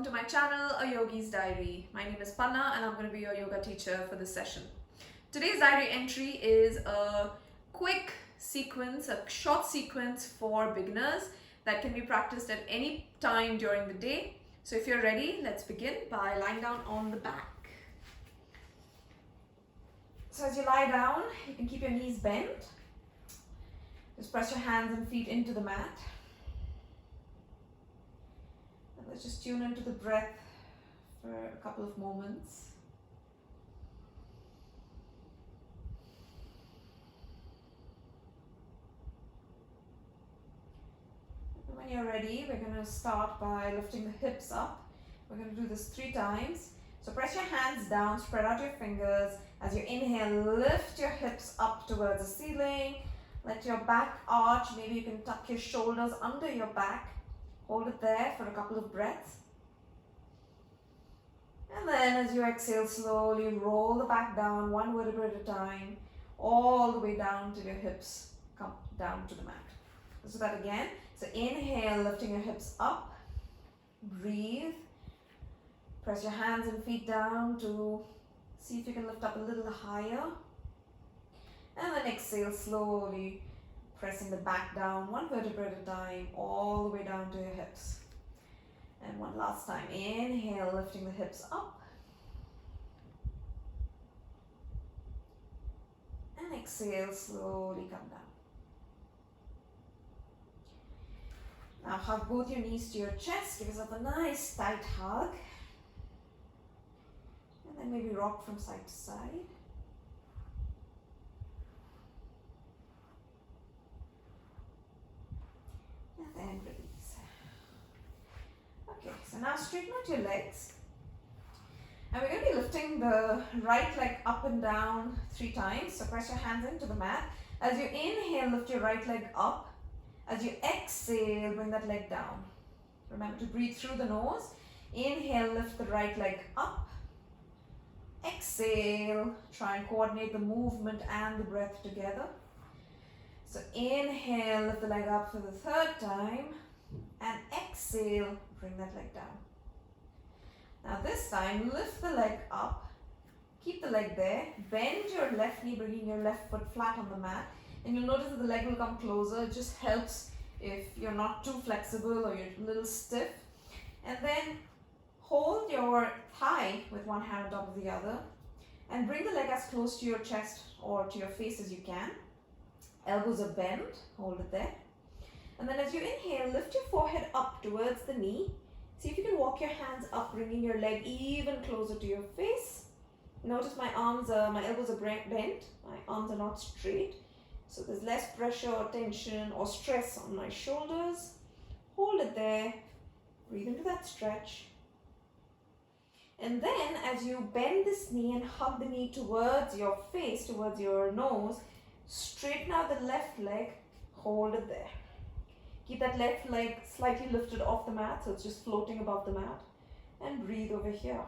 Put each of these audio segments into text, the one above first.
to my channel, A Yogi's Diary. My name is Panna and I'm going to be your yoga teacher for this session. Today's diary entry is a quick sequence, a short sequence for beginners that can be practiced at any time during the day. So if you're ready, let's begin by lying down on the back. So as you lie down, you can keep your knees bent. Just press your hands and feet into the mat. And let's just tune into the breath for a couple of moments. And when you're ready, we're going to start by lifting the hips up. We're going to do this 3 times. So press your hands down, spread out your fingers. As you inhale, lift your hips up towards the ceiling. Let your back arch. Maybe you can tuck your shoulders under your back. Hold it there for a couple of breaths. And then as you exhale, slowly roll the back down, 1 vertebra at a time, all the way down till your hips come down to the mat. Let's do that again. So inhale, lifting your hips up. Breathe. Press your hands and feet down to see if you can lift up a little higher. And then exhale, slowly pressing the back down, 1 vertebra at a time, all the way down to your hips. And one last time. Inhale, lifting the hips up. And exhale, slowly come down. Now hug both your knees to your chest. Give yourself a nice tight hug. And then maybe rock from side to side. And release. Okay, so now straighten out your legs. And we're going to be lifting the right leg up and down 3 times. So press your hands into the mat. As you inhale, lift your right leg up. As you exhale, bring that leg down. Remember to breathe through the nose. Inhale, lift the right leg up. Exhale, try and coordinate the movement and the breath together. So inhale, lift the leg up for the 3rd time, and exhale, bring that leg down. Now this time, lift the leg up, keep the leg there, bend your left knee, bringing your left foot flat on the mat, and you'll notice that the leg will come closer. It just helps if you're not too flexible or you're a little stiff. And then hold your thigh with one hand on top of the other, and bring the leg as close to your chest or to your face as you can. Elbows are bent, hold it there. And then as you inhale, lift your forehead up towards the knee. See if you can walk your hands up, bringing your leg even closer to your face. Notice my elbows are bent, my arms are not straight. So there's less pressure or tension or stress on my shoulders. Hold it there, breathe into that stretch. And then as you bend this knee and hug the knee towards your face, towards your nose, straighten out the left leg, hold it there. Keep that left leg slightly lifted off the mat, so it's just floating above the mat. And breathe over here.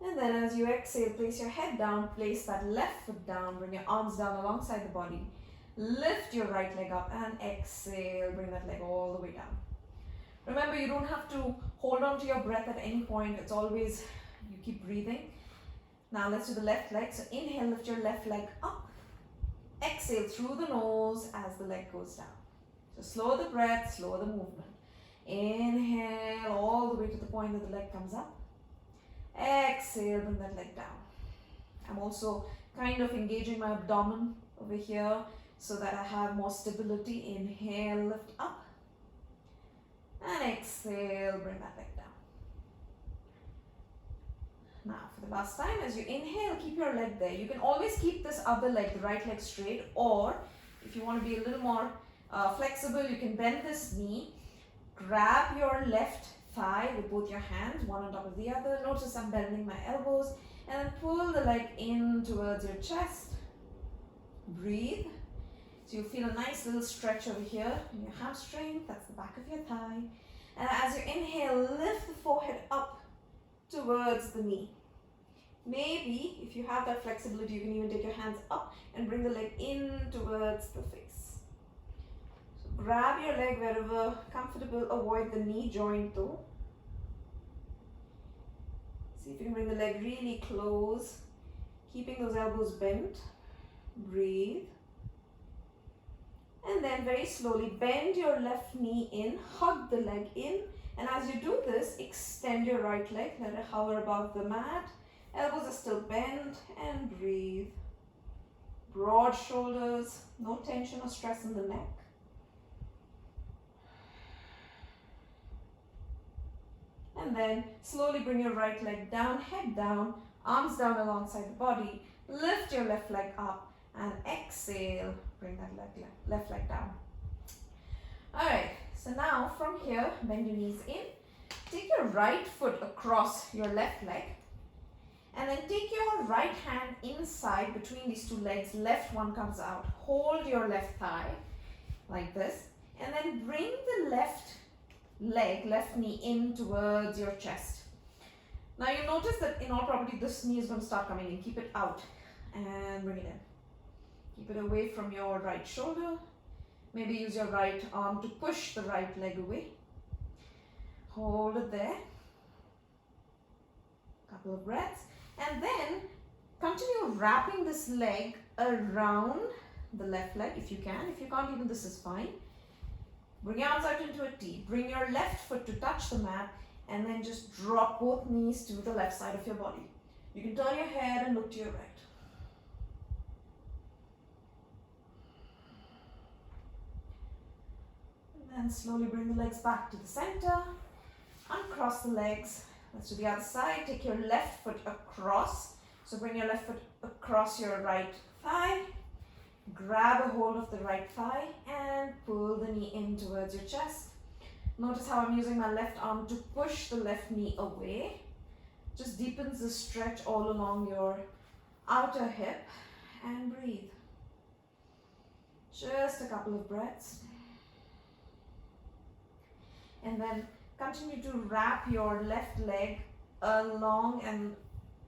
And then as you exhale, place your head down, place that left foot down, bring your arms down alongside the body. Lift your right leg up and exhale, bring that leg all the way down. Remember, you don't have to hold on to your breath at any point. It's always, you keep breathing. Now let's do the left leg. So inhale, lift your left leg up. Exhale through the nose as the leg goes down. So slow the breath, slow the movement. Inhale all the way to the point that the leg comes up. Exhale, bring that leg down. I'm also kind of engaging my abdomen over here so that I have more stability. Inhale, lift up. And exhale, bring that leg down. Now for the last time, as you inhale, keep your leg there. You can always keep this other leg, the right leg, straight, or if you want to be a little more flexible, you can bend this knee, grab your left thigh with both your hands, one on top of the other. Notice I'm bending my elbows, and then pull the leg in towards your chest. Breathe. So you feel a nice little stretch over here in your hamstring, that's the back of your thigh. And as you inhale, lift the forehead up towards the knee. Maybe if you have that flexibility, you can even take your hands up and bring the leg in towards the face. grab your leg wherever comfortable. Avoid the knee joint though. See if you can bring the leg really close, keeping those elbows bent. Breathe. And then very slowly bend your left knee in, hug the leg in, and as you do this, extend your right leg, let it hover above the mat. Elbows are still bent, and breathe. Broad shoulders, no tension or stress in the neck. And then slowly bring your right leg down, head down, arms down alongside the body. Lift your left leg up and exhale, bring that left leg down. Alright, so now from here, bend your knees in. Take your right foot across your left leg. And then take your right hand inside between these two legs. Left one comes out. Hold your left thigh like this. And then bring the left leg, left knee in towards your chest. Now you notice that in all probability this knee is going to start coming in. Keep it out and bring it in. Keep it away from your right shoulder. Maybe use your right arm to push the right leg away. Hold it there. Couple of breaths. And then continue wrapping this leg around the left leg if you can. If you can't, even this is fine. Bring your arms out into a T. Bring your left foot to touch the mat and then just drop both knees to the left side of your body. You can turn your head and look to your right. And slowly bring the legs back to the center. Uncross the legs. Let's do the other side. Take your left foot across. So bring your left foot across your right thigh. Grab a hold of the right thigh and pull the knee in towards your chest. Notice how I'm using my left arm to push the left knee away. Just deepens the stretch all along your outer hip. And breathe. Just a couple of breaths. And then continue to wrap your left leg along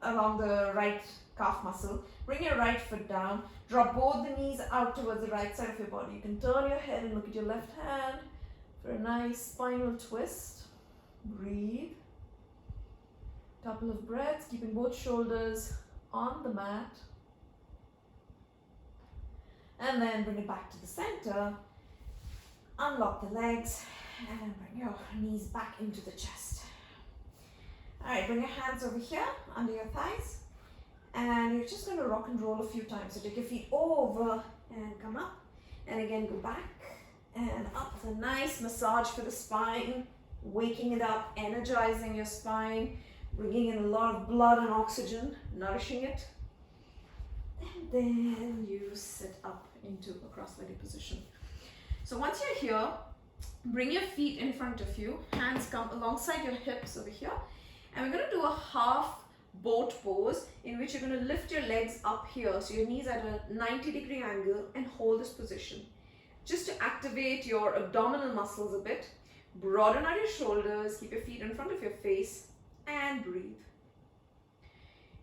the right calf muscle. Bring your right foot down. Drop both the knees out towards the right side of your body. You can turn your head and look at your left hand for a nice spinal twist. Breathe. Couple of breaths, keeping both shoulders on the mat. And then bring it back to the center. Unlock the legs. And bring your knees back into the chest. Alright, bring your hands over here under your thighs. And you're just going to rock and roll a few times. So take your feet over and come up. And again, go back and up. It's a nice massage for the spine. Waking it up, energizing your spine. Bringing in a lot of blood and oxygen, nourishing it. And then you sit up into a cross-legged position. So once you're here, bring your feet in front of you, hands come alongside your hips over here, and we're going to do a half boat pose in which you're going to lift your legs up here, so your knees at a 90-degree angle, and hold this position. Just to activate your abdominal muscles a bit, broaden out your shoulders, keep your feet in front of your face, and breathe.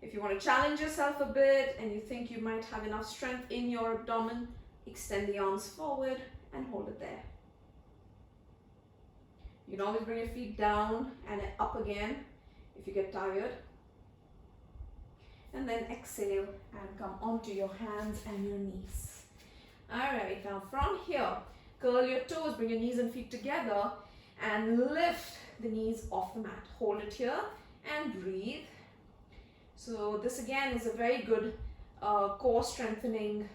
If you want to challenge yourself a bit and you think you might have enough strength in your abdomen, extend the arms forward and hold it there. You can always bring your feet down and up again if you get tired. And then exhale and come onto your hands and your knees. Alright, now from here, curl your toes, bring your knees and feet together and lift the knees off the mat. Hold it here and breathe. So this again is a very good core strengthening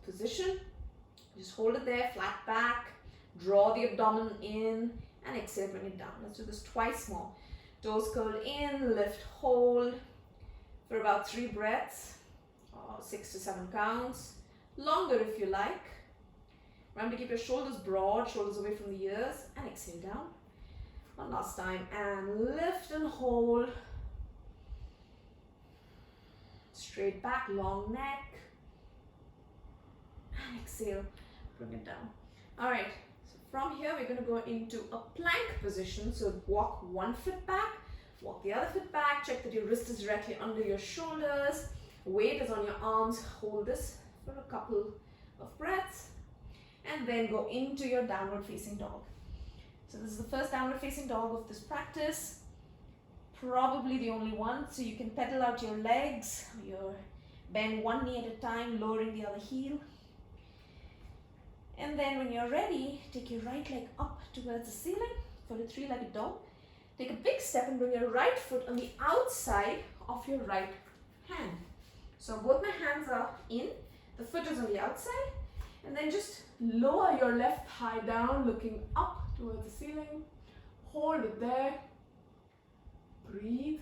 position. Just hold it there, flat back, draw the abdomen in, and exhale, bring it down. Let's do this twice more. Toes curled in, lift, hold for about 3 breaths, 6 to 7 counts. Longer if you like. Remember to keep your shoulders broad, shoulders away from the ears, and exhale down. One last time, and lift and hold. Straight back, long neck. And exhale, bring it down. Alright, so from here we're going to go into a plank position. So walk one foot back, walk the other foot back, check that your wrist is directly under your shoulders. Weight is on your arms, hold this for a couple of breaths. and then go into your downward facing dog. So this is the first downward facing dog of this practice, probably the only one. So you can pedal out your legs, bend one knee at a time, lowering the other heel. And then when you're ready, take your right leg up towards the ceiling for a three-legged dog. Take a big step and bring your right foot on the outside of your right hand. So both my hands are in, the foot is on the outside, and then just lower your left thigh down, looking up towards the ceiling. Hold it there. Breathe.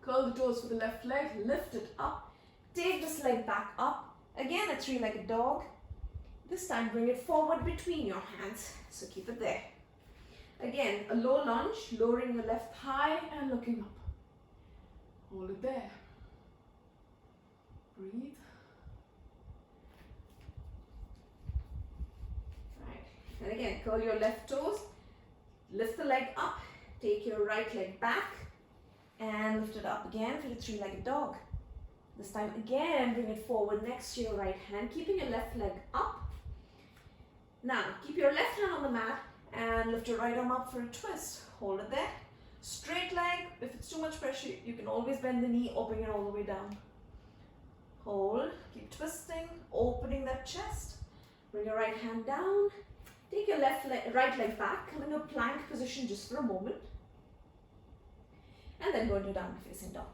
Curl the toes for the left leg, lift it up. Take this leg back up. Again, a three-legged dog. This time, bring it forward between your hands. So keep it there. Again, a low lunge, lowering the left thigh and looking up. Hold it there. Breathe. Right. And again, curl your left toes. Lift the leg up. Take your right leg back. And lift it up again for the three-legged dog. This time again, bring it forward next to your right hand, keeping your left leg up. Now, keep your left hand on the mat and lift your right arm up for a twist. Hold it there. Straight leg. If it's too much pressure, you can always bend the knee or bring it all the way down. Hold. Keep twisting, opening that chest. Bring your right hand down. Take your right leg back. Come in a plank position just for a moment. And then go into downward facing dog.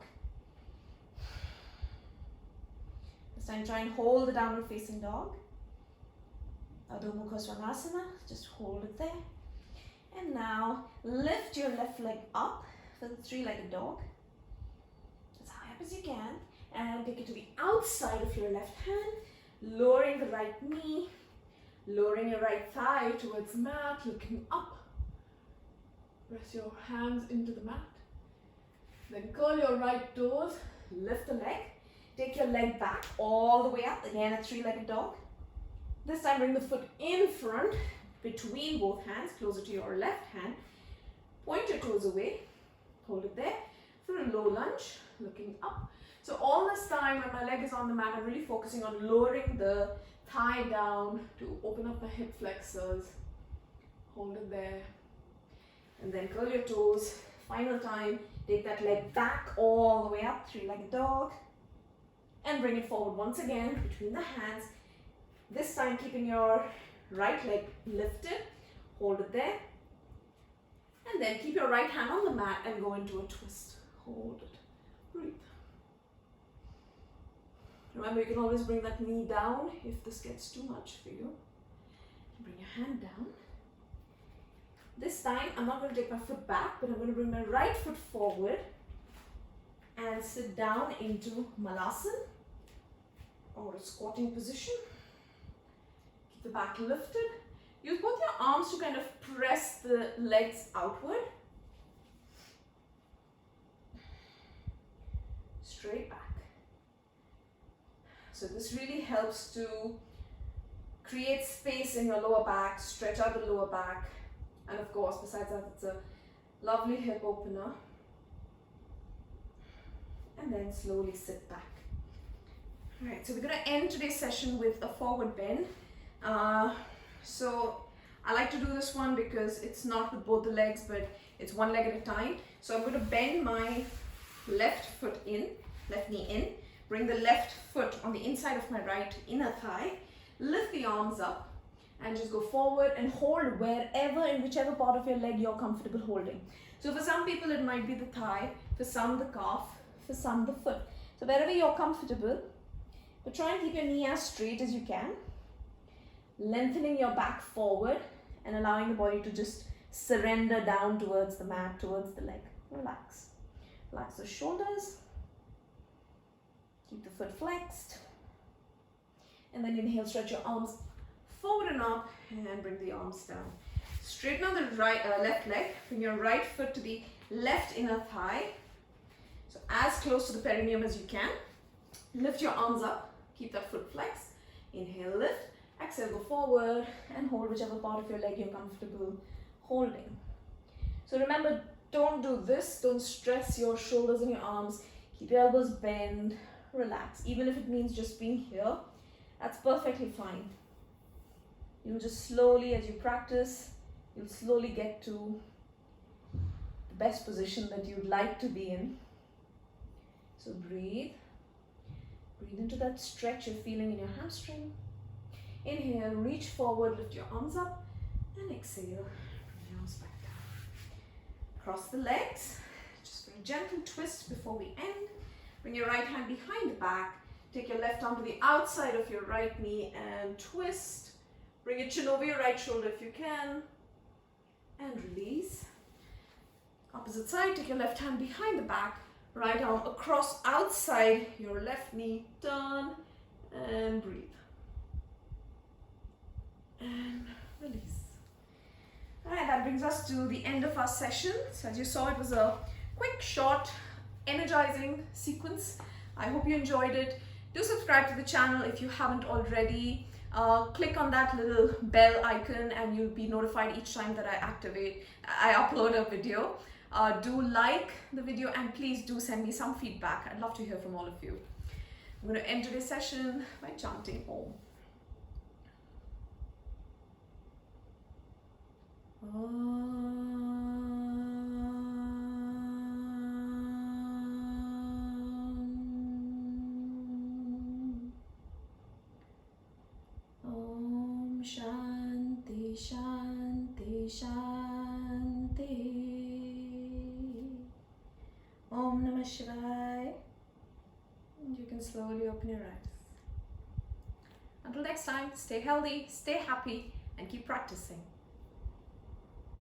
This time try and hold the downward facing dog. Adho Mukha Svanasana, just hold it there. And now lift your left leg up for the three-legged dog. As high up as you can. And take it to the outside of your left hand, lowering the right knee, lowering your right thigh towards the mat, looking up. Press your hands into the mat. Then curl your right toes, lift the leg, take your leg back all the way up, again a three-legged dog. This time bring the foot in front, between both hands, closer to your left hand. Point your toes away, hold it there for a low lunge, looking up. So all this time when my leg is on the mat, I'm really focusing on lowering the thigh down to open up the hip flexors. Hold it there. And then curl your toes. Final time, take that leg back all the way up, three-legged dog. And bring it forward once again between the hands. This time keeping your right leg lifted. Hold it there. And then keep your right hand on the mat and go into a twist. Hold it. Breathe. Remember, you can always bring that knee down if this gets too much for you. Bring your hand down. This time, I'm not going to take my foot back, but I'm going to bring my right foot forward and sit down into Malasana or a squatting position. Keep the back lifted. Use both your arms to kind of press the legs outward. Straight back. So this really helps to create space in your lower back, stretch out the lower back. And of course, besides that, it's a lovely hip opener. And then slowly sit back. Alright, so we're going to end today's session with a forward bend. So I like to do this one because it's not with both the legs, but it's one leg at a time. So I'm going to bend my left foot in, left knee in, bring the left foot on the inside of my right inner thigh, lift the arms up, and just go forward and hold wherever, in whichever part of your leg you're comfortable holding. So for some people it might be the thigh, for some the calf, for some the foot. So wherever you're comfortable, but try and keep your knee as straight as you can, lengthening your back forward and allowing the body to just surrender down towards the mat, towards the leg. Relax. Relax the shoulders. Keep the foot flexed. And then inhale, stretch your arms forward and up, and bring the arms down. Straighten out the left leg. Bring your right foot to the left inner thigh. So as close to the perineum as you can. Lift your arms up. Keep that foot flexed. Inhale, lift. Exhale, go forward and hold whichever part of your leg you're comfortable holding. So remember, don't do this. Don't stress your shoulders and your arms. Keep your elbows bent. relax. Even if it means just being here, that's perfectly fine. You'll just slowly, as you practice, you'll slowly get to the best position that you'd like to be in. So breathe. Breathe into that stretch you're feeling in your hamstring. Inhale, reach forward, lift your arms up, and exhale, bring your arms back down. Cross the legs, just a gentle twist before we end. Bring your right hand behind the back, take your left arm to the outside of your right knee and twist. Bring your chin over your right shoulder if you can, and release. Opposite side, take your left hand behind the back, right arm across outside your left knee, turn and breathe. And release. Alright, that brings us to the end of our session. So as you saw, it was a quick, short, energizing sequence. I hope you enjoyed it. Do subscribe to the channel if you haven't already. Click on that little bell icon and you'll be notified each time that I upload a video. Do like the video and please do send me some feedback. I'd love to hear from all of you. I'm going to end today's session by chanting Om. Om Shanti Shanti Shanti. Om Namah Shivaya. And you can slowly open your eyes. Until next time, stay healthy, stay happy, and keep practicing.